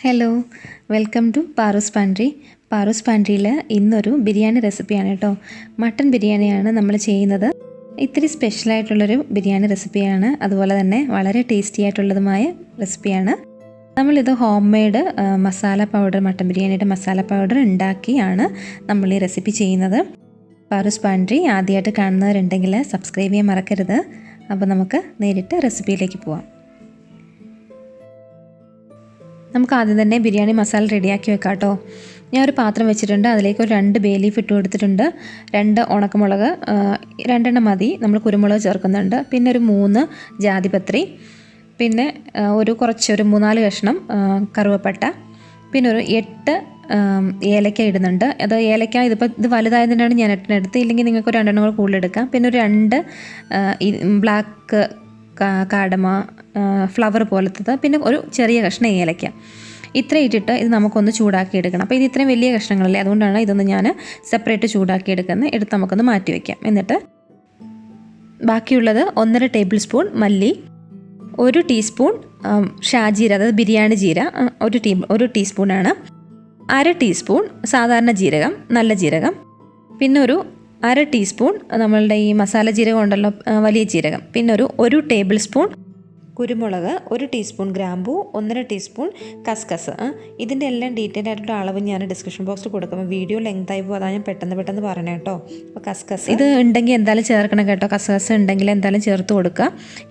Hello, welcome to Paaru's pantry. Paaru's പാൻട്രിയിൽ ഇന്നൊരു ബിരിയാണി റെസിപ്പിയാണ് കേട്ടോ. മട്ടൺ ബിരിയാണിയാണ് നമ്മൾ ചെയ്യുന്നത്. ഇത്തിരി സ്പെഷ്യലായിട്ടുള്ളൊരു ബിരിയാണി റെസിപ്പിയാണ്, അതുപോലെ തന്നെ വളരെ ടേസ്റ്റി ആയിട്ടുള്ളതുമായ റെസിപ്പിയാണ്. നമ്മളിത് home made masala powder, mutton ബിരിയാണിയുടെ മസാല പൗഡർ ഉണ്ടാക്കിയാണ് നമ്മൾ ഈ റെസിപ്പി ചെയ്യുന്നത്. പാറൂസ് പാൻട്രി ആദ്യമായിട്ട് കാണുന്നവരുണ്ടെങ്കിൽ സബ്സ്ക്രൈബ് ചെയ്യാൻ മറക്കരുത്. അപ്പോൾ നമുക്ക് നേരിട്ട് റെസിപ്പിയിലേക്ക് പോവാം. നമുക്ക് ആദ്യം തന്നെ ബിരിയാണി മസാല റെഡിയാക്കി വെക്കാം കേട്ടോ. ഞാൻ ഒരു പാത്രം വെച്ചിട്ടുണ്ട്, അതിലേക്ക് ഒരു 2 ബേ ലീഫ് ഇട്ട് കൊടുത്തിട്ടുണ്ട്, 2 ഉണക്കമുളക്, 2 മതി. നമ്മൾ കുരുമുളക് ചേർക്കുന്നുണ്ട്, പിന്നെ ഒരു 3 ജാതിപത്രി, പിന്നെ ഒരു 3-4 കഷ്ണം കറുവപ്പട്ട, പിന്നെ ഒരു 8 ഏലക്ക ഇടുന്നുണ്ട്. അത് ഏലക്ക ഇത് വലുതായതിനാണ് ഞാൻ 8 എടുത്ത്, ഇല്ലെങ്കിൽ നിങ്ങൾക്ക് ഒരു 2 കൂടെ കൂടുതൽ എടുക്കാം. പിന്നെ ഒരു 2 ബ്ലാക്ക് കാടമ, ഫ്ലവർ പോലത്തത്, പിന്നെ ഒരു ചെറിയ കഷ്ണം ഏലക്ക. ഇത്ര ഇട്ടിട്ട് ഇത് നമുക്കൊന്ന് ചൂടാക്കി എടുക്കണം. അപ്പോൾ ഇത് ഇത്രയും വലിയ കഷ്ണങ്ങളല്ലേ, അതുകൊണ്ടാണ് ഇതൊന്ന് ഞാൻ സെപ്പറേറ്റ് ചൂടാക്കി എടുത്ത് നമുക്കൊന്ന് മാറ്റി വയ്ക്കാം. എന്നിട്ട് ബാക്കിയുള്ളത് 1.5 ടേബിൾ സ്പൂൺ മല്ലി, 1 ടീസ്പൂൺ ഷാജീര, അതായത് ബിരിയാണി ജീര, 1 ടീസ്പൂണാണ്, 1/2 ടീസ്പൂൺ സാധാരണ ജീരകം, നല്ല ജീരകം, പിന്നെ ഒരു 1/2 ടീസ്പൂൺ നമ്മളുടെ ഈ മസാല ജീരകം ഉണ്ടല്ലോ, വലിയ ജീരകം, പിന്നെ ഒരു ടേബിൾ സ്പൂൺ കുരുമുളക്, 1 ടീസ്പൂൺ ഗ്രാമ്പൂ, 1.5 ടീസ്പൂൺ കസ്കസ്. ഇതിൻ്റെ എല്ലാം ഡീറ്റെയിൽ ആയിട്ടുള്ള അളവ് ഞാൻ ഡിസ്ക്രിപ്ഷൻ ബോക്സിൽ കൊടുക്കും. വീഡിയോ ലെങ്ത് ആയി പോകും, അതാണ് ഞാൻ പെട്ടെന്ന് പറയണം കേട്ടോ. അപ്പോൾ കസ്കസ് ഇത് ഉണ്ടെങ്കിൽ എന്തായാലും ചേർക്കണം കേട്ടോ. കസ്കസ് ഉണ്ടെങ്കിൽ എന്തായാലും ചേർത്ത് കൊടുക്കുക.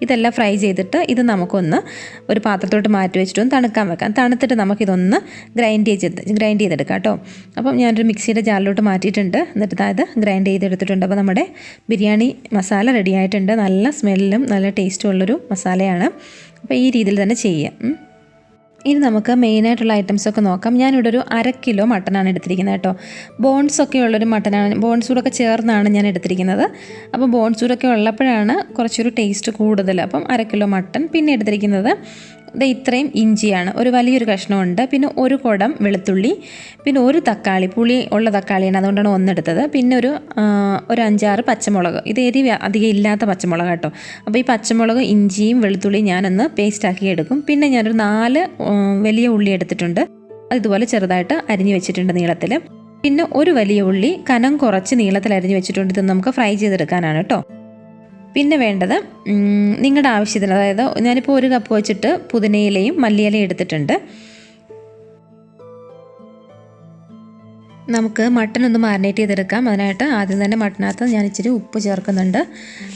ഇതെല്ലാം ഫ്രൈ ചെയ്തിട്ട് ഇത് നമുക്കൊന്ന് ഒരു പാത്രത്തോട്ട് മാറ്റി വെച്ചിട്ടൊന്ന് തണുക്കാൻ വെക്കാം. തണുത്തിട്ട് നമുക്കിതൊന്ന് ഗ്രൈൻഡ് ചെയ്തെടുക്കാം കേട്ടോ. അപ്പം ഞാനൊരു മിക്സിയുടെ ജാറിലോട്ട് മാറ്റിയിട്ടുണ്ട്. എന്നിട്ട് അതായത് ഗ്രൈൻഡ് ചെയ്തെടുത്തിട്ടുണ്ട്. അപ്പോൾ നമ്മുടെ ബിരിയാണി മസാല റെഡി ആയിട്ടുണ്ട്. നല്ല സ്മെല്ലും നല്ല ടേസ്റ്റും ഉള്ളൊരു മസാലയാണ്. അപ്പോൾ ഈ രീതിയിൽ തന്നെ ചെയ്യാം. ഇനി നമുക്ക് മെയിനായിട്ടുള്ള ഐറ്റംസൊക്കെ നോക്കാം. ഞാനിവിടെ ഒരു 1/2 കിലോ മട്ടനാണ് എടുത്തിരിക്കുന്നത് കേട്ടോ. ബോൺസൊക്കെ ഉള്ളൊരു മട്ടനാണ്, ബോൺസൂടൊക്കെ ചേർന്നാണ് ഞാൻ എടുത്തിരിക്കുന്നത്. അപ്പോൾ ബോൺസൂടൊക്കെ ഉള്ളപ്പോഴാണ് കുറച്ചൊരു ടേസ്റ്റ് കൂടുതൽ. അപ്പം 1/2 കിലോ മട്ടൻ. പിന്നെ എടുത്തിരിക്കുന്നത് ഇത്രയും ഇഞ്ചിയാണ്, ഒരു വലിയൊരു കഷ്ണമുണ്ട്, പിന്നെ 1 കുടം വെളുത്തുള്ളി, പിന്നെ 1 തക്കാളി, പുളി ഉള്ള തക്കാളിയാണ്, അതുകൊണ്ടാണ് 1 എടുത്തത്, പിന്നെ ഒരു 5-6 പച്ചമുളക്. ഇത് എരിവ് അധികം ഇല്ലാത്ത പച്ചമുളക് കേട്ടോ. അപ്പോൾ ഈ പച്ചമുളക്, ഇഞ്ചിയും വെളുത്തുള്ളിയും ഞാനൊന്ന് പേസ്റ്റാക്കി എടുക്കും. പിന്നെ ഞാനൊരു 4 വലിയ ഉള്ളി എടുത്തിട്ടുണ്ട്, അത് ഇതുപോലെ ചെറുതായിട്ട് അരിഞ്ഞ് വെച്ചിട്ടുണ്ട് നീളത്തിൽ. പിന്നെ ഒരു വലിയ ഉള്ളി കനം കുറച്ച് നീളത്തിൽ അരിഞ്ഞ് വെച്ചിട്ടുണ്ട്. ഇത് നമുക്ക് ഫ്രൈ ചെയ്തെടുക്കാനാണ് കേട്ടോ. പിന്നെ വേണ്ടത് നിങ്ങളുടെ ആവശ്യത്തിന്, അതായത് ഞാനിപ്പോൾ 1 കപ്പ് വെച്ചിട്ട് പുതിനയിലയും മല്ലിയിലയും എടുത്തിട്ടുണ്ട്. നമുക്ക് മട്ടൺ ഒന്ന് മാരിനേറ്റ് ചെയ്തെടുക്കാം. അതിനായിട്ട് ആദ്യം തന്നെ മട്ടനകത്ത് ഞാൻ ഇച്ചിരി ഉപ്പ് ചേർക്കുന്നുണ്ട്.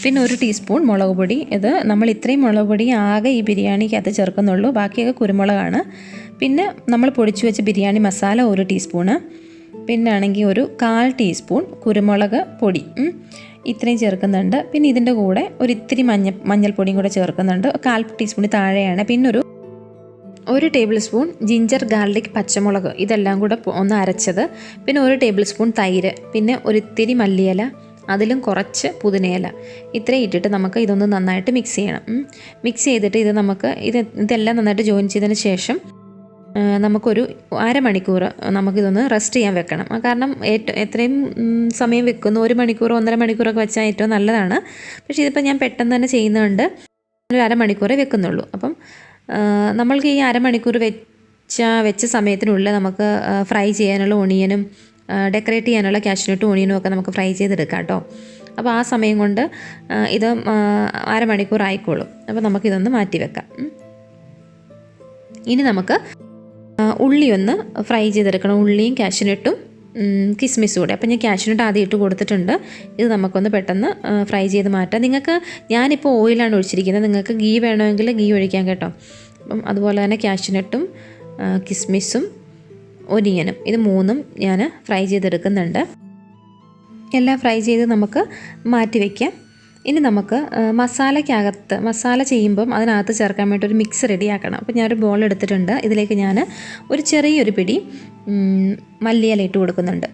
പിന്നെ 1 ടീസ്പൂൺ മുളക് പൊടി. ഇത് നമ്മൾ ഇത്രയും മുളക് പൊടി ആകെ ഈ ബിരിയാണിക്കകത്ത് ചേർക്കുന്നുള്ളൂ, ബാക്കിയൊക്കെ കുരുമുളകാണ്. പിന്നെ നമ്മൾ പൊടിച്ചു വെച്ച ബിരിയാണി മസാല 1 ടീസ്പൂണ്, പിന്നെ ആണെങ്കിൽ ഒരു 1/4 ടീസ്പൂൺ കുരുമുളക് പൊടി, ഇത്രയും ചേർക്കുന്നുണ്ട്. പിന്നെ ഇതിൻ്റെ കൂടെ ഒരു ഇത്തിരി മഞ്ഞൾപ്പൊടിയും കൂടെ ചേർക്കുന്നുണ്ട്, 1/4 ടീസ്പൂണിൽ താഴെയാണ്. പിന്നെ ഒരു ടേബിൾ സ്പൂൺ ജിഞ്ചർ ഗാർലിക് പച്ചമുളക്, ഇതെല്ലാം കൂടെ ഒന്ന് അരച്ചത്, പിന്നെ 1 ടേബിൾ സ്പൂൺ തൈര്, പിന്നെ ഒരിത്തിരി മല്ലിയില, അതിലും കുറച്ച് പുതിനയില, ഇത്രയും ഇട്ടിട്ട് നമുക്ക് ഇതൊന്ന് നന്നായിട്ട് മിക്സ് ചെയ്യണം. മിക്സ് ചെയ്തിട്ട് ഇതെല്ലാം നന്നായിട്ട് ജോയിൻ ചെയ്തതിന് ശേഷം നമുക്കൊരു 1/2 മണിക്കൂർ നമുക്കിതൊന്ന് റെസ്റ്റ് ചെയ്യാൻ വെക്കണം. കാരണം എത്രയും സമയം വെക്കുന്നു, 1 മണിക്കൂർ 1.5 മണിക്കൂറൊക്കെ വെച്ചാൽ ഏറ്റവും നല്ലതാണ്. പക്ഷേ ഇതിപ്പോൾ ഞാൻ പെട്ടെന്ന് തന്നെ ചെയ്യുന്നതുകൊണ്ട് ഒരു 1/2 മണിക്കൂറേ വെക്കുന്നുള്ളൂ. അപ്പം നമ്മൾക്ക് ഈ 1/2 മണിക്കൂർ വെച്ച സമയത്തിനുള്ളിൽ നമുക്ക് ഫ്രൈ ചെയ്യാനുള്ള ഒണിയനും ഡെക്കറേറ്റ് ചെയ്യാനുള്ള കാഷ്യൂനട്ടും ഒണിയനും ഒക്കെ നമുക്ക് ഫ്രൈ ചെയ്തെടുക്കാം കേട്ടോ. അപ്പോൾ ആ സമയം കൊണ്ട് ഇത് 1/2 മണിക്കൂർ ആയിക്കോളും. അപ്പോൾ നമുക്കിതൊന്ന് മാറ്റി വെക്കാം. ഇനി നമുക്ക് ഉള്ളി ഒന്ന് ഫ്രൈ ചെയ്തെടുക്കണം, ഉള്ളിയും കാഷ്യൂനട്ടും കിസ്മിസും കൂടെ. അപ്പോൾ ഞാൻ കാഷ്യൂനട്ട് ആദ്യം ഇട്ട് കൊടുത്തിട്ടുണ്ട്. ഇത് നമുക്കൊന്ന് പെട്ടെന്ന് ഫ്രൈ ചെയ്ത് മാറ്റാം. ഞാനിപ്പോൾ ഓയിലാണ് ഒഴിച്ചിരിക്കുന്നത്, നിങ്ങൾക്ക് ഗീ വേണമെങ്കിൽ ഗീ ഒഴിക്കാം കേട്ടോ. അപ്പം അതുപോലെ തന്നെ കാഷ്യൂനട്ടും കിസ്മിസും ഒനിയനും, ഇത് 3ഉം ഞാൻ ഫ്രൈ ചെയ്തെടുക്കുന്നുണ്ട്. എല്ലാം ഫ്രൈ ചെയ്ത് നമുക്ക് മാറ്റി വയ്ക്കാം. ഇനി നമുക്ക് മസാല ചെയ്യുമ്പം അതിനകത്ത് ചേർക്കാൻ വേണ്ടി ഒരു മിക്സ് റെഡിയാക്കണം. അപ്പോൾ ഞാനൊരു ബോൾ എടുത്തിട്ടുണ്ട്, ഇതിലേക്ക് ഞാൻ ഒരു ചെറിയൊരു പിടി മല്ലിയില ഇട്ട് കൊടുക്കുന്നുണ്ട്.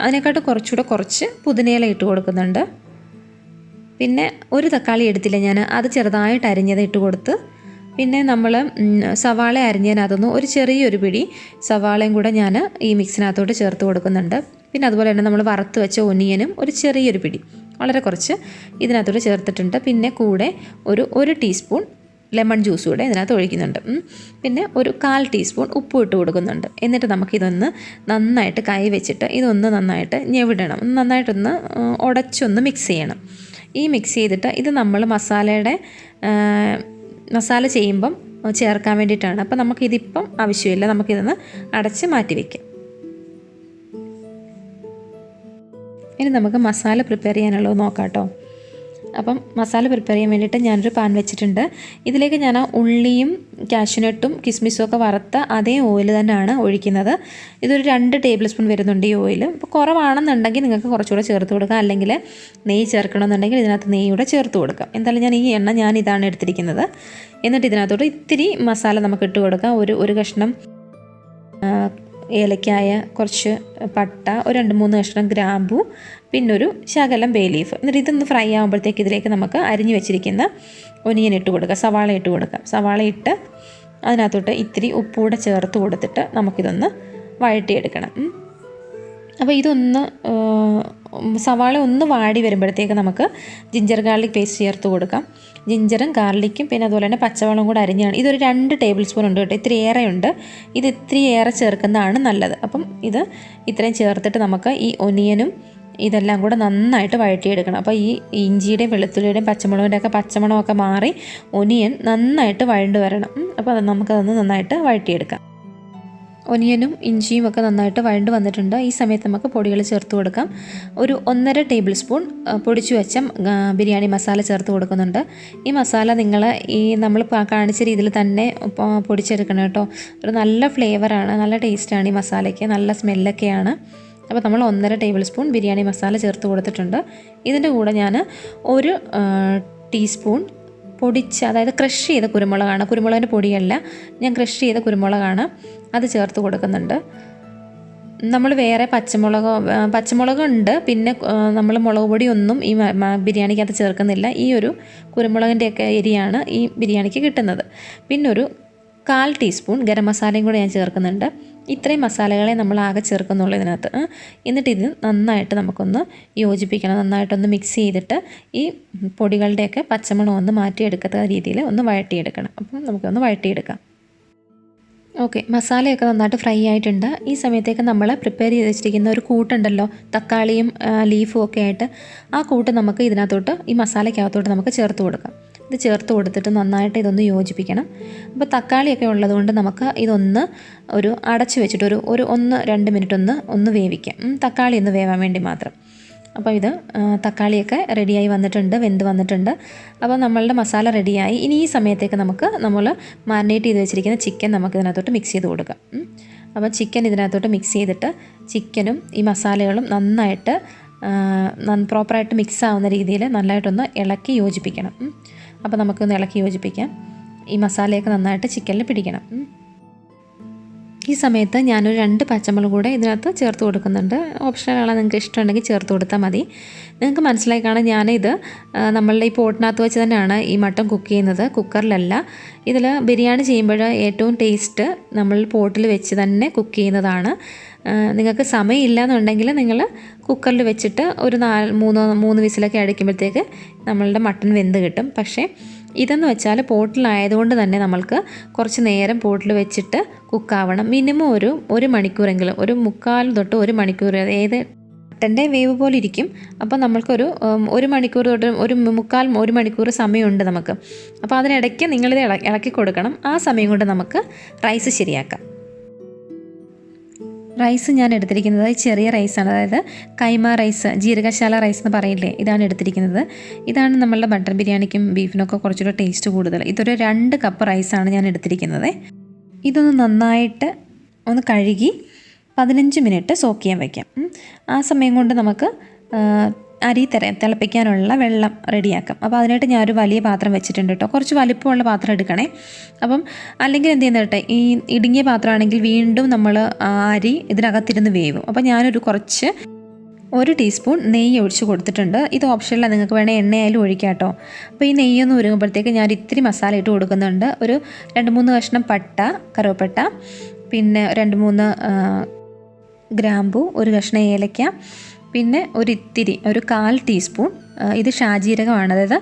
അതിനെക്കാട്ട് കുറച്ചുകൂടെ കുറച്ച് പുതിനയില ഇട്ട് കൊടുക്കുന്നുണ്ട്. പിന്നെ 1 തക്കാളി എടുത്തില്ല ഞാൻ, അത് ചെറുതായിട്ട് അരിഞ്ഞത് ഇട്ട് കൊടുത്ത്, പിന്നെ നമ്മൾ സവാള അരിഞ്ഞതിനകത്തുനിന്ന് ഒരു ചെറിയൊരു പിടി സവാളയും കൂടെ ഞാൻ ഈ മിക്സിനകത്തോട്ട് ചേർത്ത് കൊടുക്കുന്നുണ്ട്. പിന്നെ അതുപോലെ തന്നെ നമ്മൾ വറുത്ത് വെച്ച ഒനിയനും ഒരു ചെറിയൊരു പിടി, വളരെ കുറച്ച് ഇതിനകത്തോട്ട് ചേർത്തിട്ടുണ്ട്. പിന്നെ കൂടെ ഒരു ടീസ്പൂൺ ലെമൺ ജ്യൂസ് കൂടെ ഇതിനകത്ത് ഒഴിക്കുന്നുണ്ട്. പിന്നെ ഒരു 1/4 ടീസ്പൂൺ ഉപ്പ് ഇട്ട് കൊടുക്കുന്നുണ്ട്. എന്നിട്ട് നമുക്കിതൊന്ന് നന്നായിട്ട് കൈ വെച്ചിട്ട് ഇതൊന്ന് നന്നായിട്ട് ഞെവിടണം. നന്നായിട്ടൊന്ന് ഉടച്ചൊന്ന് മിക്സ് ചെയ്യണം. ഈ മിക്സ് ചെയ്തിട്ട് ഇത് നമ്മൾ മസാല ചെയ്യുമ്പം ചേർക്കാൻ വേണ്ടിയിട്ടാണ്. അപ്പോൾ നമുക്കിതിപ്പം ആവശ്യമില്ല, നമുക്കിതൊന്ന് അടച്ച് മാറ്റി വയ്ക്കാം. ഇനി നമുക്ക് മസാല പ്രിപ്പയർ ചെയ്യാനുള്ളത് നോക്കാം കേട്ടോ. അപ്പം മസാല പ്രിപ്പയർ ചെയ്യാൻ വേണ്ടിയിട്ട് ഞാനൊരു പാൻ വെച്ചിട്ടുണ്ട്. ഇതിലേക്ക് ഞാൻ ഉള്ളിയും കാഷ്യൂനട്ടും കിസ്മിസും ഒക്കെ വറുത്ത അതേ ഓയിൽ തന്നെയാണ് ഒഴിക്കുന്നത്. ഇതൊരു 2 ടേബിൾ സ്പൂൺ വരുന്നുണ്ട് ഈ ഓയിൽ. ഇപ്പോൾ കുറവാണെന്നുണ്ടെങ്കിൽ നിങ്ങൾക്ക് കുറച്ചുകൂടെ ചേർത്ത് കൊടുക്കാം, അല്ലെങ്കിൽ നെയ്യ് ചേർക്കണമെന്നുണ്ടെങ്കിൽ ഇതിനകത്ത് നെയ്യൂടെ ചേർത്ത് കൊടുക്കാം. എന്തായാലും ഞാൻ ഈ എണ്ണ ഇതാണ് എടുത്തിരിക്കുന്നത്. എന്നിട്ട് ഇതിനകത്തോട്ട് ഇത്തിരി മസാല നമുക്ക് ഇട്ട് കൊടുക്കാം. ഒരു കഷ്ണം ഏലക്കായ, കുറച്ച് പട്ട, ഒരു 2-3 കഷ്ണം ഗ്രാമ്പൂ, പിന്നെ ഒരു ശകലം ബേ ലീഫ്. എന്നിട്ട് ഇതൊന്ന് ഫ്രൈ ആകുമ്പോഴത്തേക്ക് ഇതിലേക്ക് നമുക്ക് അരിഞ്ഞു വെച്ചിരിക്കുന്ന ഒനിയൻ ഇട്ട് കൊടുക്കുക, സവാള ഇട്ട് കൊടുക്കാം. സവാള ഇട്ട് അതിനകത്തോട്ട് ഇത്തിരി ഉപ്പൂടെ ചേർത്ത് കൊടുത്തിട്ട് നമുക്കിതൊന്ന് വഴറ്റിയെടുക്കണം. അപ്പോൾ ഇതൊന്ന് സവാള ഒന്ന് വാടി വരുമ്പോഴത്തേക്ക് നമുക്ക് ജിഞ്ചർ ഗാർലിക് പേസ്റ്റ് ചേർത്ത് കൊടുക്കാം. ജിഞ്ചറും ഗാർലിക്കും പിന്നെ അതുപോലെ തന്നെ പച്ചവെള്ളം കൂടെ അരിഞ്ഞാണ്. ഇതൊരു 2 ടേബിൾ സ്പൂൺ ഉണ്ട് കേട്ടോ, ഇത്തിരി ഏറെ ഉണ്ട്. ഇത് ഇത്തിരി ഏറെ ചേർക്കുന്നതാണ് നല്ലത്. അപ്പം ഇത് ഇത്രയും ചേർത്തിട്ട് നമുക്ക് ഈ ഒനിയനും ഇതെല്ലാം കൂടെ നന്നായിട്ട് വഴറ്റിയെടുക്കണം. അപ്പോൾ ഈ ഇഞ്ചിയുടെയും വെളുത്തുള്ളിയുടെയും പച്ചമുളകിൻ്റെയൊക്കെ പച്ചമണമൊക്കെ മാറി ഒനിയൻ നന്നായിട്ട് വഴണ്ട് വരണം. അപ്പോൾ അത് നമുക്കതൊന്ന് നന്നായിട്ട് വഴറ്റിയെടുക്കാം. ഒനിയനും ഇഞ്ചിയും ഒക്കെ നന്നായിട്ട് വഴണ്ട് വന്നിട്ടുണ്ട്. ഈ സമയത്ത് നമുക്ക് പൊടികൾ ചേർത്ത് കൊടുക്കാം. ഒരു 1.5 ടേബിൾ സ്പൂൺ പൊടിച്ചു വെച്ച ബിരിയാണി മസാല ചേർത്ത് കൊടുക്കുന്നുണ്ട്. ഈ മസാല നമ്മൾ കാണിച്ച രീതിയിൽ തന്നെ പൊടിച്ചെടുക്കണം കേട്ടോ. ഒരു നല്ല ഫ്ലേവറാണ്, നല്ല ടേസ്റ്റാണ് ഈ മസാലയ്ക്ക്, നല്ല സ്മെല്ലൊക്കെയാണ്. അപ്പോൾ നമ്മൾ 1.5 ടേബിൾ സ്പൂൺ ബിരിയാണി മസാല ചേർത്ത് കൊടുത്തിട്ടുണ്ട്. ഇതിൻ്റെ കൂടെ ഞാൻ 1 ടീസ്പൂൺ അതായത് ക്രഷ് ചെയ്ത കുരുമുളകാണ്, കുരുമുളകിൻ്റെ പൊടിയല്ല, ഞാൻ ക്രഷ് ചെയ്ത കുരുമുളകാണ്, അത് ചേർത്ത് കൊടുക്കുന്നുണ്ട്. നമ്മൾ വേറെ പച്ചമുളകുണ്ട്, പിന്നെ നമ്മൾ മുളക് പൊടിയൊന്നും ഈ ബിരിയാണിക്കകത്ത് ചേർക്കുന്നില്ല. ഈ ഒരു കുരുമുളകിൻ്റെയൊക്കെ എരിയാണ് ഈ ബിരിയാണിക്ക് കിട്ടുന്നത്. പിന്നെ ഒരു 1/4 ടീസ്പൂൺ ഗരം മസാലയും കൂടെ ഞാൻ ചേർക്കുന്നുണ്ട്. ഇത്രയും മസാലകളെ നമ്മൾ ആകെ ചേർക്കുന്നുള്ളൂ ഇതിനകത്ത്. എന്നിട്ട് ഇത് നന്നായിട്ട് നമുക്കൊന്ന് യോജിപ്പിക്കണം. നന്നായിട്ടൊന്ന് മിക്സ് ചെയ്തിട്ട് ഈ പൊടികളുടെയൊക്കെ പച്ചമണം ഒന്ന് മാറ്റിയെടുക്കത്ത രീതിയിൽ ഒന്ന് വഴറ്റിയെടുക്കണം. അപ്പം നമുക്കൊന്ന് വഴറ്റിയെടുക്കാം. ഓക്കെ, മസാലയൊക്കെ നന്നായിട്ട് ഫ്രൈ ആയിട്ടുണ്ട്. ഈ സമയത്തേക്ക് നമ്മൾ പ്രിപ്പയർ ചെയ്ത് വെച്ചിരിക്കുന്ന ഒരു കൂട്ടുണ്ടല്ലോ, തക്കാളിയും ലീഫും ഒക്കെ ആയിട്ട്, ആ കൂട്ട് നമുക്ക് ഇതിനകത്തോട്ട് ഈ മസാലയ്ക്കകത്തോട്ട് നമുക്ക് ചേർത്ത് കൊടുക്കാം. ഇത് ചേർത്ത് കൊടുത്തിട്ട് നന്നായിട്ട് ഇതൊന്ന് യോജിപ്പിക്കണം. അപ്പോൾ തക്കാളിയൊക്കെ ഉള്ളതുകൊണ്ട് നമുക്ക് ഇതൊന്ന് അടച്ച് വെച്ചിട്ട് ഒരു 1-2 മിനിറ്റ് ഒന്ന് വേവിക്കാം. തക്കാളി ഒന്ന് വേവാൻ വേണ്ടി മാത്രം. അപ്പോൾ ഇത് തക്കാളിയൊക്കെ റെഡിയായി വന്നിട്ടുണ്ട്, വെന്ത് വന്നിട്ടുണ്ട്. അപ്പോൾ നമ്മളുടെ മസാല റെഡിയായി. ഇനി ഈ സമയത്തേക്ക് നമ്മൾ മാരിനേറ്റ് ചെയ്ത് വെച്ചിരിക്കുന്ന ചിക്കൻ നമുക്ക് ഇതിനകത്തോട്ട് മിക്സ് ചെയ്ത് കൊടുക്കാം. അപ്പോൾ ചിക്കൻ ഇതിനകത്തോട്ട് മിക്സ് ചെയ്തിട്ട് ചിക്കനും ഈ മസാലകളും നന്നായിട്ട് പ്രോപ്പറായിട്ട് മിക്സ് ആവുന്ന രീതിയിൽ നല്ലതായിട്ടൊന്ന് ഇളക്കി യോജിപ്പിക്കണം. അപ്പോൾ നമുക്കൊന്ന് ഇളക്കി യോജിപ്പിക്കാം. ഈ മസാലയൊക്കെ നന്നായിട്ട് ചിക്കനിൽ പിടിക്കണം. ഈ സമയത്ത് ഞാനൊരു 2 പച്ചമുളക് കൂടെ ഇതിനകത്ത് ചേർത്ത് കൊടുക്കുന്നുണ്ട്. ഓപ്ഷണലാണ്, നിങ്ങൾക്ക് ഇഷ്ടമുണ്ടെങ്കിൽ ചേർത്ത് കൊടുത്താൽ മതി. നിങ്ങൾക്ക് മനസ്സിലായി കാണാൻ ഞാനിത് നമ്മളുടെ ഈ പോട്ടിനകത്ത് വെച്ച് തന്നെയാണ് ഈ മട്ടൺ കുക്ക് ചെയ്യുന്നത്, കുക്കറിലല്ല. ഇതിൽ ബിരിയാണി ചെയ്യുമ്പോൾ ഏറ്റവും ടേസ്റ്റ് നമ്മൾ പോട്ടിൽ വെച്ച് തന്നെ കുക്ക് ചെയ്യുന്നതാണ്. നിങ്ങൾക്ക് സമയമില്ല എന്നുണ്ടെങ്കിൽ നിങ്ങൾ കുക്കറിൽ വെച്ചിട്ട് ഒരു 3 വിസിലൊക്കെ അടിക്കുമ്പോഴത്തേക്ക് നമ്മളുടെ മട്ടൺ വെന്ത് കിട്ടും. പക്ഷേ ഇതെന്ന് വെച്ചാൽ പോട്ടിലായതുകൊണ്ട് തന്നെ നമ്മൾക്ക് കുറച്ച് നേരം പോട്ടിൽ വെച്ചിട്ട് കുക്കാവണം. മിനിമം ഒരു മണിക്കൂറെങ്കിലും, 1/4 തൊട്ട് 1 മണിക്കൂർ, ഏത് മട്ടൻ്റെ വേവ് പോലെ ഇരിക്കും. അപ്പോൾ നമ്മൾക്കൊരു 1 മണിക്കൂർ തൊട്ട് 1 മണിക്കൂർ സമയമുണ്ട് നമുക്ക്. അപ്പോൾ അതിനിടയ്ക്ക് നിങ്ങളിത് ഇളക്കി കൊടുക്കണം. ആ സമയം കൊണ്ട് നമുക്ക് റൈസ് ശരിയാക്കാം. റൈസ് ഞാൻ എടുത്തിരിക്കുന്നത് ചെറിയ റൈസാണ്, അതായത് കൈമ റൈസ്, ജീരകശാല റൈസ് എന്ന് പറയില്ലേ, ഇതാണ് എടുത്തിരിക്കുന്നത്. ഇതാണ് നമ്മളുടെ മട്ടൺ ബിരിയാണിക്കും ബീഫിനൊക്കെ കുറച്ചുകൂടെ ടേസ്റ്റ് കൂടുതൽ. ഇതൊരു 2 കപ്പ് റൈസാണ് ഞാൻ എടുത്തിരിക്കുന്നത്. ഇതൊന്ന് നന്നായിട്ട് ഒന്ന് കഴുകി 15 മിനിറ്റ് സോക്ക് ചെയ്യാൻ വയ്ക്കാം. ആ സമയം കൊണ്ട് നമുക്ക് അരി തിളപ്പിക്കാനുള്ള വെള്ളം റെഡിയാക്കാം. അപ്പോൾ അതിനായിട്ട് ഞാനൊരു വലിയ പാത്രം വെച്ചിട്ടുണ്ട് കേട്ടോ. കുറച്ച് വലിപ്പമുള്ള പാത്രം എടുക്കണേ. അപ്പം അല്ലെങ്കിൽ എന്ത് ചെയ്യുന്നത് കേട്ടോ, ഈ ഇടുങ്ങിയ പാത്രമാണെങ്കിൽ വീണ്ടും നമ്മൾ അരി ഇതിനകത്തിരുന്ന് വേവും. അപ്പോൾ ഞാനൊരു 1 ടീസ്പൂൺ നെയ്യ് ഒഴിച്ച് കൊടുത്തിട്ടുണ്ട്. ഇത് ഓപ്ഷനിലാണ്, നിങ്ങൾക്ക് വേണേൽ എണ്ണയായാലും ഒഴിക്കാം കേട്ടോ. അപ്പോൾ ഈ നെയ്യൊന്ന് ഉരുകുമ്പോഴത്തേക്ക് ഞാൻ ഇത്തിരി മസാല ഇട്ട് കൊടുക്കുന്നുണ്ട്. ഒരു 2-3 കഷ്ണം കറുവപ്പട്ട, പിന്നെ 2-3 ഗ്രാമ്പൂ, 1 കഷ്ണം ഏലക്ക, പിന്നെ ഒരു 1/4 ടീസ്പൂൺ ഇത് ഷാജീരകമാണ്, അതായത്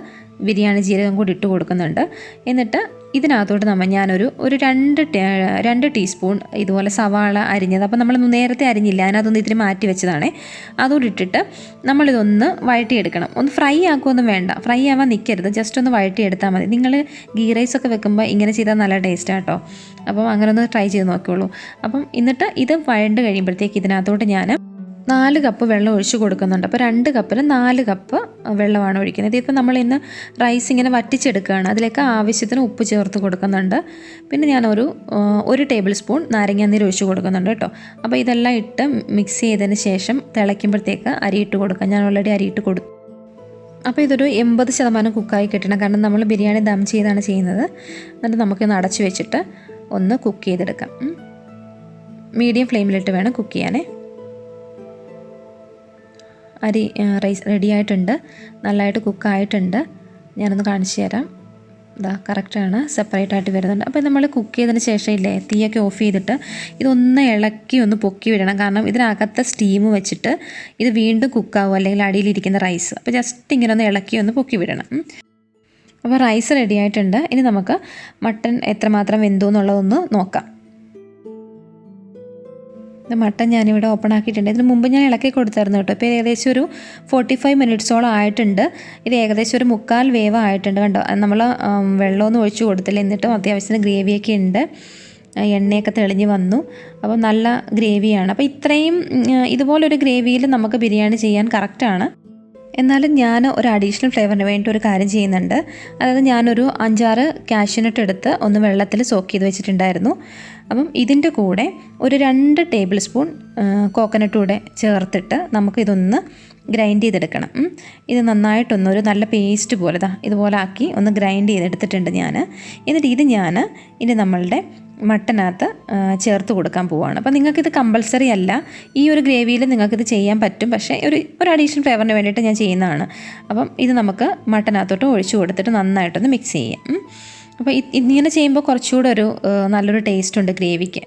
ബിരിയാണി ജീരകം കൂടി ഇട്ട് കൊടുക്കുന്നുണ്ട്. എന്നിട്ട് ഇതിനകത്തോട്ട് ഞാനൊരു 2 ടീസ്പൂൺ ഇതുപോലെ സവാള അരിഞ്ഞത്, അപ്പോൾ നമ്മൾ നേരത്തെ അരിഞ്ഞില്ല, അതിനകത്തൊന്ന് ഇത്തിരി മാറ്റി വെച്ചതാണേ, അതുകൂടി ഇട്ടിട്ട് നമ്മളിതൊന്ന് വഴറ്റിയെടുക്കണം. ഒന്ന് ഫ്രൈ ആക്കുമൊന്നും വേണ്ട, ഫ്രൈ ആവാൻ നിൽക്കരുത്, ജസ്റ്റ് ഒന്ന് വഴറ്റിയെടുത്താൽ മതി. നിങ്ങൾ ഗീ റൈസൊക്കെ വെക്കുമ്പോൾ ഇങ്ങനെ ചെയ്താൽ നല്ല ടേസ്റ്റാണ് കേട്ടോ. അപ്പം അങ്ങനെ ഒന്ന് ട്രൈ ചെയ്ത് നോക്കിയോളൂ. അപ്പം എന്നിട്ട് ഇത് വഴണ്ട് കഴിയുമ്പോഴത്തേക്ക് ഇതിനകത്തോട്ട് ഞാൻ 4 കപ്പ് വെള്ളം ഒഴിച്ച് കൊടുക്കുന്നുണ്ട്. അപ്പോൾ 2 കപ്പിന് 4 കപ്പ് വെള്ളമാണ് ഒഴിക്കുന്നത്. ഇതിപ്പോൾ നമ്മൾ ഇന്ന് റൈസ് ഇങ്ങനെ വറ്റിച്ചെടുക്കുകയാണ്. അതിലേക്ക് ആവശ്യത്തിന് ഉപ്പ് ചേർത്ത് കൊടുക്കുന്നുണ്ട്. പിന്നെ ഞാനൊരു 1 ടേബിൾ സ്പൂൺ നാരങ്ങാനീര് ഒഴിച്ച് കൊടുക്കുന്നുണ്ട് കേട്ടോ. അപ്പോൾ ഇതെല്ലാം ഇട്ട് മിക്സ് ചെയ്തതിന് ശേഷം തിളയ്ക്കുമ്പോഴത്തേക്ക് അരിയിട്ട് കൊടുക്കാം. ഞാൻ ഓൾറെഡി അരിയിട്ട് കൊടുത്തു. അപ്പോൾ ഇതൊരു 80% കുക്കായി കിട്ടണം, കാരണം നമ്മൾ ബിരിയാണി ദം ചെയ്താണ് ചെയ്യുന്നത്. എന്നിട്ട് നമുക്കൊന്ന് അടച്ചു വെച്ചിട്ട് ഒന്ന് കുക്ക് ചെയ്തെടുക്കാം. മീഡിയം ഫ്ലെയിമിലിട്ട് വേണം കുക്ക് ചെയ്യാനേ. റൈസ് റെഡി ആയിട്ടുണ്ട്, നല്ലതായിട്ട് കുക്കായിട്ടുണ്ട്. ഞാനൊന്ന് കാണിച്ചു തരാം. ഇതാ കറക്റ്റാണ്, സെപ്പറേറ്റ് ആയിട്ട് വരുന്നുണ്ട്. അപ്പോൾ നമ്മൾ കുക്ക് ചെയ്തതിന് ശേഷം ഇല്ലേ, തീയൊക്കെ ഓഫ് ചെയ്തിട്ട് ഇതൊന്ന് ഇളക്കി ഒന്ന് പൊക്കി വിടണം. കാരണം ഇതിനകത്തെ സ്റ്റീം വെച്ചിട്ട് ഇത് വീണ്ടും കുക്കാവും, അല്ലെങ്കിൽ അടിയിലിരിക്കുന്ന റൈസ്. അപ്പോൾ ജസ്റ്റ് ഇങ്ങനെ ഒന്ന് ഇളക്കി ഒന്ന് പൊക്കി വിടണം. അപ്പോൾ റൈസ് റെഡി ആയിട്ടുണ്ട്. ഇനി നമുക്ക് മട്ടൺ എത്രമാത്രം വെന്തു എന്നുള്ളതൊന്ന് നോക്കാം. മട്ടൺ ഞാനിവിടെ ഓപ്പൺ ആക്കിയിട്ടുണ്ട്. ഇതിന് മുമ്പ് ഞാൻ ഇളക്കി കൊടുത്തായിരുന്നു കേട്ടോ. ഇപ്പോൾ ഏകദേശം ഒരു 45 മിനിറ്റ്സോളം ആയിട്ടുണ്ട്. ഇത് ഏകദേശം ഒരു 3/4 വേവ് ആയിട്ടുണ്ട് കണ്ടോ. നമ്മൾ വെള്ളമൊന്നും ഒഴിച്ച് കൊടുത്തില്ല, എന്നിട്ടും അത്യാവശ്യത്തിന് ഗ്രേവിയൊക്കെ ഉണ്ട്, എണ്ണയൊക്കെ തെളിഞ്ഞ് വന്നു. അപ്പോൾ നല്ല ഗ്രേവിയാണ്. അപ്പോൾ ഇതുപോലൊരു ഗ്രേവിയിൽ നമുക്ക് ബിരിയാണി ചെയ്യാൻ കറക്റ്റാണ്. എന്നാലും ഞാൻ ഒരു അഡീഷണൽ ഫ്ലേവറിന് വേണ്ടി ഒരു കാര്യം ചെയ്യുന്നുണ്ട്. അതായത് ഞാനൊരു 5-6 കാഷ്യൂനട്ട് എടുത്ത് ഒന്ന് വെള്ളത്തിൽ സോക്ക് ചെയ്ത് വെച്ചിട്ടുണ്ടായിരുന്നു. അപ്പം ഇതിൻ്റെ കൂടെ ഒരു 2 ടേബിൾ സ്പൂൺ കോക്കനട്ട് കൂടെ ചേർത്തിട്ട് നമുക്കിതൊന്ന് ഗ്രൈൻഡ് ചെയ്തെടുക്കണം. ഇത് നന്നായിട്ടൊന്ന് ഒരു നല്ല പേസ്റ്റ് പോലെ ഇതുപോലെ ആക്കി ഒന്ന് ഗ്രൈൻഡ് ചെയ്തെടുത്തിട്ടുണ്ട് ഞാൻ. എന്നിട്ട് ഇത് ഇനി നമ്മളുടെ മട്ടനകത്ത് ചേർത്ത് കൊടുക്കാൻ പോവുകയാണ്. അപ്പോൾ നിങ്ങൾക്കിത് കമ്പൾസറി അല്ല, ഈ ഒരു ഗ്രേവിയിൽ നിങ്ങൾക്കിത് ചെയ്യാൻ പറ്റും, പക്ഷേ ഒരു അഡീഷണൽ ഫ്ലേവറിന് വേണ്ടിയിട്ട് ഞാൻ ചെയ്യുന്നതാണ്. അപ്പം ഇത് നമുക്ക് മട്ടനകത്തോട്ട് ഒഴിച്ചു കൊടുത്തിട്ട് നന്നായിട്ടൊന്ന് മിക്സ് ചെയ്യാം. അപ്പോൾ ഇങ്ങനെ ചെയ്യുമ്പോൾ കുറച്ചുകൂടെ ഒരു നല്ലൊരു ടേസ്റ്റ് ഉണ്ട് ഗ്രേവിക്ക്.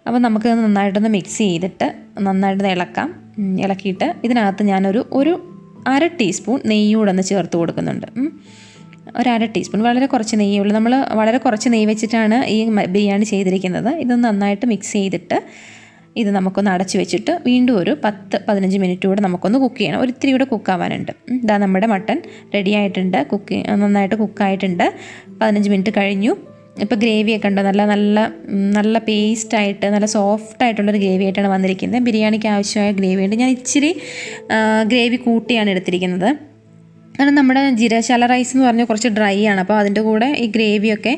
അപ്പോൾ നമുക്ക് നന്നായിട്ടൊന്ന് മിക്സ് ചെയ്തിട്ട് നന്നായിട്ടൊന്ന് ഇളക്കിയിട്ട് ഇതിനകത്ത് ഞാനൊരു 1/2 ടീസ്പൂൺ നെയ്യൂടെ ഒന്ന് ചേർത്ത് കൊടുക്കുന്നുണ്ട്. 1/2 ടീസ്പൂൺ, വളരെ കുറച്ച് നെയ്യേ ഉള്ളൂ. നമ്മൾ വളരെ കുറച്ച് നെയ്യ് വെച്ചിട്ടാണ് ഈ ബിരിയാണി ചെയ്തിരിക്കുന്നത്. ഇതൊന്ന് നന്നായിട്ട് മിക്സ് ചെയ്തിട്ട് ഇത് നമുക്കൊന്ന് അടച്ചു വെച്ചിട്ട് വീണ്ടും ഒരു 10-15 മിനിറ്റ് കൂടെ നമുക്കൊന്ന് കുക്ക് ചെയ്യണം. ഒരിത്തിരി കൂടെ കുക്കാവാനുണ്ട്. ഇതാ നമ്മുടെ മട്ടൺ റെഡി ആയിട്ടുണ്ട്, നന്നായിട്ട് കുക്കായിട്ടുണ്ട്. 15 മിനിറ്റ് കഴിഞ്ഞു. ഇപ്പോൾ ഗ്രേവിയൊക്കെ ഉണ്ടോ, നല്ല പേസ്റ്റായിട്ട് നല്ല സോഫ്റ്റായിട്ടുള്ളൊരു ഗ്രേവി ആയിട്ടാണ് വന്നിരിക്കുന്നത്. ബിരിയാണിക്ക് ആവശ്യമായ ഗ്രേവിയുണ്ട്. ഞാൻ ഇച്ചിരി ഗ്രേവി കൂട്ടിയാണ് എടുത്തിരിക്കുന്നത്. കാരണം നമ്മുടെ ജീരകശാല റൈസ് എന്ന് പറഞ്ഞാൽ കുറച്ച് ഡ്രൈ ആണ്. അപ്പോൾ അതിൻ്റെ കൂടെ ഈ ഗ്രേവിയൊക്കെ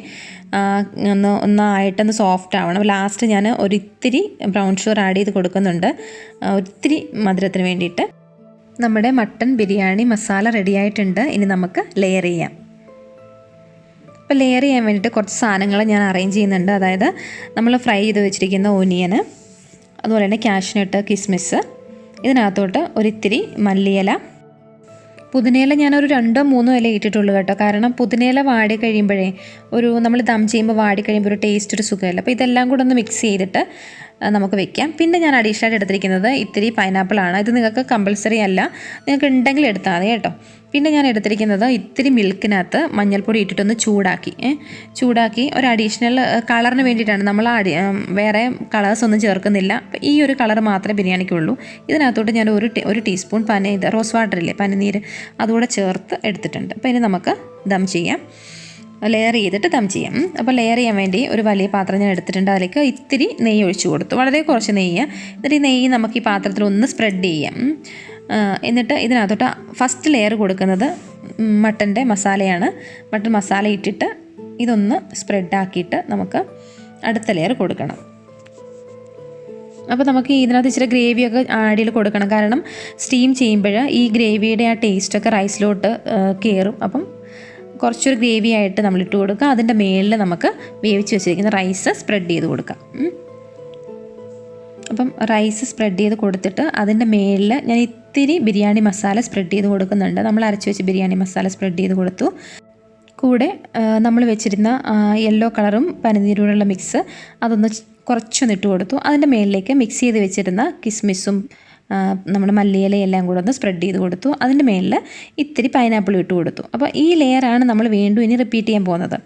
ഒന്നായിട്ടൊന്ന് സോഫ്റ്റ് ആവണം. ലാസ്റ്റ് ഞാൻ ഒരിത്തിരി ബ്രൗൺ ഷുഗർ ആഡ് ചെയ്ത് കൊടുക്കുന്നുണ്ട്, ഒരിത്തിരി മധുരത്തിന് വേണ്ടിയിട്ട്. നമ്മുടെ മട്ടൺ ബിരിയാണി മസാല റെഡി ആയിട്ടുണ്ട്. ഇനി നമുക്ക് ലെയർ ചെയ്യാം. അപ്പോൾ ലെയർ ചെയ്യാൻ വേണ്ടിയിട്ട് കുറച്ച് സാധനങ്ങൾ ഞാൻ അറേഞ്ച് ചെയ്യുന്നുണ്ട്. അതായത് നമ്മൾ ഫ്രൈ ചെയ്ത് വെച്ചിരിക്കുന്ന ഓനിയന്, അതുപോലെ തന്നെ കാഷ്നട്ട്, കിസ്മിസ്, ഇതിനകത്തോട്ട് ഒരിത്തിരി മല്ലിയില, പുതിനയില ഞാനൊരു 2-3 ഇല ഇട്ടിട്ടുള്ളൂ കേട്ടോ. കാരണം പുതിനയില വാടി കഴിയുമ്പോഴേ നമ്മൾ ദം ചെയ്യുമ്പോൾ വാടി കഴിയുമ്പോൾ ഒരു ടേസ്റ്റ്, ഒരു സുഖമില്ല. അപ്പോൾ ഇതെല്ലാം കൂടെ ഒന്ന് മിക്സ് ചെയ്തിട്ട് നമുക്ക് വെക്കാം. പിന്നെ ഞാൻ അഡീഷണൽ ആയിട്ട് എടുത്തിരിക്കുന്നത് ഇത്തിരി പൈനാപ്പിളാണ്. ഇത് നിങ്ങൾക്ക് കമ്പൾസറി അല്ല, നിങ്ങൾക്ക് ഉണ്ടെങ്കിൽ എടുത്താൽ മതി കേട്ടോ. പിന്നെ ഞാൻ എടുത്തിരിക്കുന്നത് ഇത്തിരി മിൽക്കിനകത്ത് മഞ്ഞൾപ്പൊടി ഇട്ടിട്ടൊന്ന് ചൂടാക്കി ഒരു അഡീഷണൽ കളറിന് വേണ്ടിയിട്ടാണ്. നമ്മൾ വേറെ കളേഴ്സ് ഒന്നും ചേർക്കുന്നില്ല. ഈ ഒരു കളർ മാത്രമേ ബിരിയാണിക്കുള്ളൂ. ഇതിനകത്തോട്ട് ഞാൻ ഒരു ടീസ്പൂൺ റോസ് വാട്ടറില്ലേ, പനിനീര്, അതുകൂടെ ചേർത്ത് എടുത്തിട്ടുണ്ട്. അപ്പോൾ ഇനി നമുക്ക് ദം ചെയ്യാം, ലെയർ ചെയ്തിട്ട് ദം ചെയ്യാം. അപ്പോൾ ലെയർ ചെയ്യാൻ വേണ്ടി ഒരു വലിയ പാത്രം ഞാൻ എടുത്തിട്ടുണ്ട്. അതിലേക്ക് ഇത്തിരി നെയ്യ് ഒഴിച്ചു കൊടുത്തു, വളരെ കുറച്ച് നെയ്യ്. എന്നിട്ട് ഈ നെയ്യ് നമുക്ക് ഈ പാത്രത്തിൽ ഒന്ന് സ്പ്രെഡ് ചെയ്യാം. എന്നിട്ട് ഇതിനകത്തോട്ട് ഫസ്റ്റ് ലെയർ കൊടുക്കുന്നത് മട്ടൻ്റെ മസാലയാണ്. മട്ടൺ മസാല ഇട്ടിട്ട് ഇതൊന്ന് സ്പ്രെഡാക്കിയിട്ട് നമുക്ക് അടുത്ത ലെയർ കൊടുക്കണം. അപ്പോൾ നമുക്ക് ഇതിനകത്ത് ഇച്ചിരി ഗ്രേവിയൊക്കെ അടിയിൽ കൊടുക്കണം. കാരണം സ്റ്റീം ചെയ്യുമ്പോൾ ഈ ഗ്രേവിയുടെ ആ ടേസ്റ്റൊക്കെ റൈസിലോട്ട് കയറും. അപ്പം കുറച്ചൊരു ഗ്രേവി ആയിട്ട് നമ്മൾ ഇട്ട് കൊടുക്കുക. അതിൻ്റെ മേളിൽ നമുക്ക് വേവിച്ച് വെച്ചിരിക്കുന്ന റൈസ് സ്പ്രെഡ് ചെയ്ത് കൊടുക്കാം. അപ്പം റൈസ് സ്പ്രെഡ് ചെയ്ത് കൊടുത്തിട്ട് അതിൻ്റെ മേളിൽ ഞാൻ ഇത്തിരി ബിരിയാണി മസാല സ്പ്രെഡ് ചെയ്ത് കൊടുക്കുന്നുണ്ട്. നമ്മൾ അരച്ച് വെച്ച് ബിരിയാണി മസാല സ്പ്രെഡ് ചെയ്ത് കൊടുത്തു. കൂടെ നമ്മൾ വെച്ചിരുന്ന യെല്ലോ കളറും പനിനീരോടുള്ള മിക്സ് അതൊന്ന് കുറച്ചൊന്ന് ഇട്ട് കൊടുത്തു. അതിൻ്റെ മേളിലേക്ക് മിക്സ് ചെയ്ത് വെച്ചിരുന്ന കിസ്മിസും നമ്മുടെ മല്ലിയിലയെല്ലാം കൂടെ ഒന്ന് സ്പ്രെഡ് ചെയ്ത് കൊടുത്തു. അതിൻ്റെ മേളിൽ ഇത്തിരി പൈനാപ്പിൾ ഇട്ട് കൊടുത്തു. അപ്പോൾ ഈ ലെയറാണ് നമ്മൾ വീണ്ടും ഇനി റിപ്പീറ്റ് ചെയ്യാൻ പോകുന്നത്.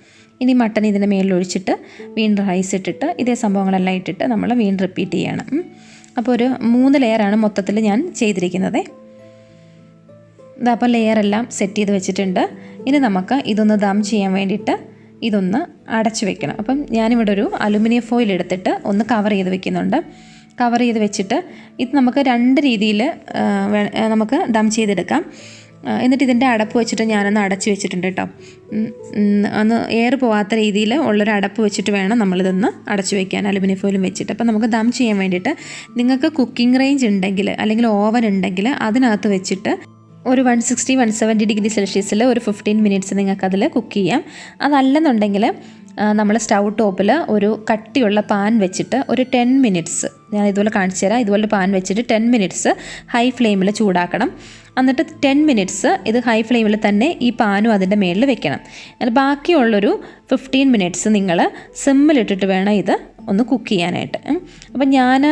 ഇനി മട്ടൺ ഇതിൻ്റെ മേലിൽ ഒഴിച്ചിട്ട് വീണ്ടും റൈസ് ഇട്ടിട്ട് ഇതേ സംഭവങ്ങളെല്ലാം ഇട്ടിട്ട് നമ്മൾ വീണ്ടും റിപ്പീറ്റ് ചെയ്യണം. അപ്പോൾ ഒരു 3 ലെയറാണ് മൊത്തത്തിൽ ഞാൻ ചെയ്തിരിക്കുന്നത്. ഇതപ്പോൾ ലെയറെല്ലാം സെറ്റ് ചെയ്ത് വെച്ചിട്ടുണ്ട്. ഇനി നമുക്ക് ഇതൊന്ന് ദം ചെയ്യാൻ വേണ്ടിയിട്ട് ഇതൊന്ന് അടച്ചു വെക്കണം. അപ്പം ഞാനിവിടെ ഒരു അലുമിനിയം ഫോയിൽ എടുത്തിട്ട് ഒന്ന് കവർ ചെയ്ത് വെക്കുന്നുണ്ട്. കവർ ചെയ്ത് വെച്ചിട്ട് ഇത് നമുക്ക് 2 രീതിയിൽ നമുക്ക് ദം ചെയ്തെടുക്കാം. എന്നിട്ട് ഇതിൻ്റെ അടപ്പ് വെച്ചിട്ട് ഞാനൊന്ന് അടച്ച് വെച്ചിട്ടുണ്ട് കേട്ടോ. ഒന്ന് എയർ പോകാത്ത രീതിയിൽ ഉള്ളൊരു അടപ്പ് വെച്ചിട്ട് വേണം നമ്മളിതൊന്ന് അടച്ചു വയ്ക്കാൻ, അലുമിനിയം ഫോയിലും വെച്ചിട്ട്. അപ്പം നമുക്ക് ദം ചെയ്യാൻ വേണ്ടിയിട്ട് നിങ്ങൾക്ക് കുക്കിംഗ് റേഞ്ച് ഉണ്ടെങ്കിൽ അല്ലെങ്കിൽ ഓവൻ ഉണ്ടെങ്കിൽ അതിനകത്ത് വെച്ചിട്ട് ഒരു 160-170 ഡിഗ്രി സെൽഷ്യസിൽ ഒരു 15 മിനിറ്റ്സ് നിങ്ങൾക്കതിൽ കുക്ക് ചെയ്യാം. അതല്ലെന്നുണ്ടെങ്കിൽ നമ്മൾ സ്റ്റൗ ടോപ്പിൽ ഒരു കട്ടിയുള്ള പാൻ വെച്ചിട്ട് ഒരു 10 മിനിറ്റ്സ് ഞാൻ ഇതുപോലെ കാണിച്ചു തരാം. ഇതുപോലെ പാൻ വെച്ചിട്ട് 10 മിനിറ്റ്സ് ഹൈ ഫ്ലെയിമിൽ ചൂടാക്കണം. എന്നിട്ട് 10 മിനിറ്റ്സ് ഇത് ഹൈ ഫ്ലെയിമിൽ തന്നെ ഈ പാനും അതിൻ്റെ മേളിൽ വെക്കണം. എന്നാൽ ബാക്കിയുള്ളൊരു 15 മിനിറ്റ്സ് നിങ്ങൾ സിമ്മിലിട്ടിട്ട് വേണം ഇത് ഒന്ന് കുക്ക് ചെയ്യാനായിട്ട്. അപ്പം ഞാൻ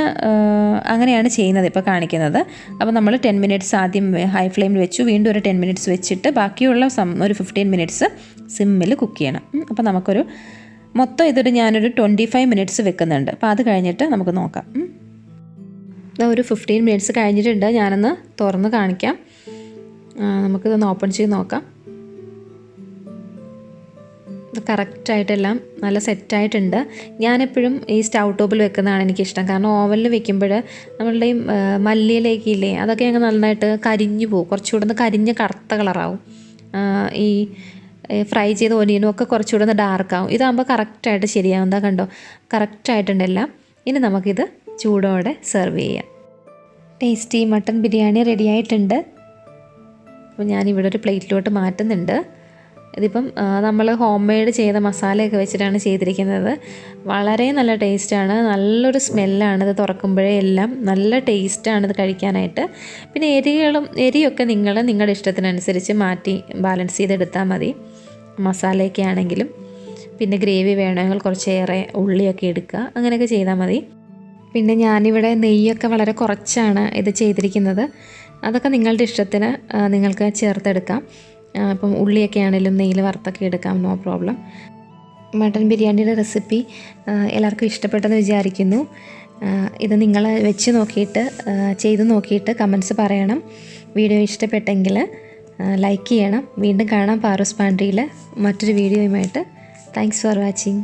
അങ്ങനെയാണ് ചെയ്യുന്നത് ഇപ്പോൾ കാണിക്കുന്നത്. അപ്പോൾ നമ്മൾ 10 മിനിറ്റ്സ് ആദ്യം ഹൈ ഫ്ലെയിമിൽ വെച്ചു, വീണ്ടും ഒരു 10 മിനിറ്റ്സ് വെച്ചിട്ട് ബാക്കിയുള്ള ഒരു 15 മിനിറ്റ്സ് സിമ്മിൽ കുക്ക് ചെയ്യണം. അപ്പോൾ നമുക്കൊരു മൊത്തം ഞാനൊരു 25 മിനിറ്റ്സ് വെക്കുന്നുണ്ട്. അപ്പോൾ അത് കഴിഞ്ഞിട്ട് നമുക്ക് നോക്കാം. ഒരു 15 മിനിറ്റ്സ് കഴിഞ്ഞിട്ടുണ്ട്. ഞാനൊന്ന് തുറന്ന് കാണിക്കാം. നമുക്കിതൊന്ന് ഓപ്പൺ ചെയ്ത് നോക്കാം. ഇത് കറക്റ്റായിട്ടെല്ലാം നല്ല സെറ്റായിട്ടുണ്ട്. ഞാനെപ്പോഴും ഈ സ്റ്റൗ ടോപ്പിൽ വെക്കുന്നതാണ് എനിക്കിഷ്ടം. കാരണം ഓവനിൽ വെക്കുമ്പോൾ നമ്മളുടെ ഈ മല്ലിയിലേക്കില്ലേ അതൊക്കെ അങ്ങ് നന്നായിട്ട് കരിഞ്ഞു പോകും. കുറച്ചുകൂടെ ഒന്ന് കരിഞ്ഞ് കറുത്ത കളറാവും. ഈ ഫ്രൈ ചെയ്ത ഒനിയനും ഒക്കെ കുറച്ചുകൂടെ ഒന്ന് ഡാർക്കാവും. ഇതാകുമ്പോൾ കറക്റ്റായിട്ട് ശരിയാവും. എന്താ കണ്ടോ, കറക്റ്റായിട്ടുണ്ട് എല്ലാം. ഇനി നമുക്കിത് ചൂടോടെ സെർവ് ചെയ്യാം. ടേസ്റ്റി മട്ടൺ ബിരിയാണി റെഡി ആയിട്ടുണ്ട്. അപ്പോൾ ഞാനിവിടെ ഒരു പ്ലേറ്റിലോട്ട് മാറ്റുന്നുണ്ട്. ഇതിപ്പം നമ്മൾ ഹോം മെയ്ഡ് ചെയ്ത മസാലയൊക്കെ വെച്ചിട്ടാണ് ചെയ്തിരിക്കുന്നത്. വളരെ നല്ല ടേസ്റ്റാണ്, നല്ലൊരു സ്മെല്ലാണ്. ഇത് തുറക്കുമ്പോഴേ എല്ലാം നല്ല ടേസ്റ്റാണ് ഇത് കഴിക്കാനായിട്ട്. പിന്നെ എരിയൊക്കെ നിങ്ങളുടെ ഇഷ്ടത്തിനനുസരിച്ച് മാറ്റി ബാലൻസ് ചെയ്തെടുത്താൽ മതി. മസാലയൊക്കെ ആണെങ്കിലും പിന്നെ ഗ്രേവി വേണമെങ്കിൽ കുറച്ചേറെ ഉള്ളിയൊക്കെ എടുക്കുക, അങ്ങനെയൊക്കെ ചെയ്താൽ മതി. പിന്നെ ഞാനിവിടെ നെയ്യൊക്കെ വളരെ കുറച്ചാണ് ഇത് ചെയ്തിരിക്കുന്നത്. അതൊക്കെ നിങ്ങളുടെ ഇഷ്ടത്തിന് നിങ്ങൾക്ക് ചേർത്തെടുക്കാം. ഇപ്പം ഉള്ളിയൊക്കെ ആണെങ്കിലും നെയ്യിൽ വറുത്തൊക്കെ എടുക്കാം, നോ പ്രോബ്ലം. മട്ടൺ ബിരിയാണിയുടെ റെസിപ്പി എല്ലാവർക്കും ഇഷ്ടപ്പെട്ടെന്ന് വിചാരിക്കുന്നു. ഇത് നിങ്ങൾ വെച്ച് നോക്കിയിട്ട് ചെയ്ത് നോക്കിയിട്ട് കമൻറ്റ്സ് പറയണം. വീഡിയോ ഇഷ്ടപ്പെട്ടെങ്കിൽ ലൈക്ക് ചെയ്യണം. വീണ്ടും കാണാം പാറൂസ് പാൻട്രിയിൽ മറ്റൊരു വീഡിയോയുമായിട്ട്. Thanks for watching.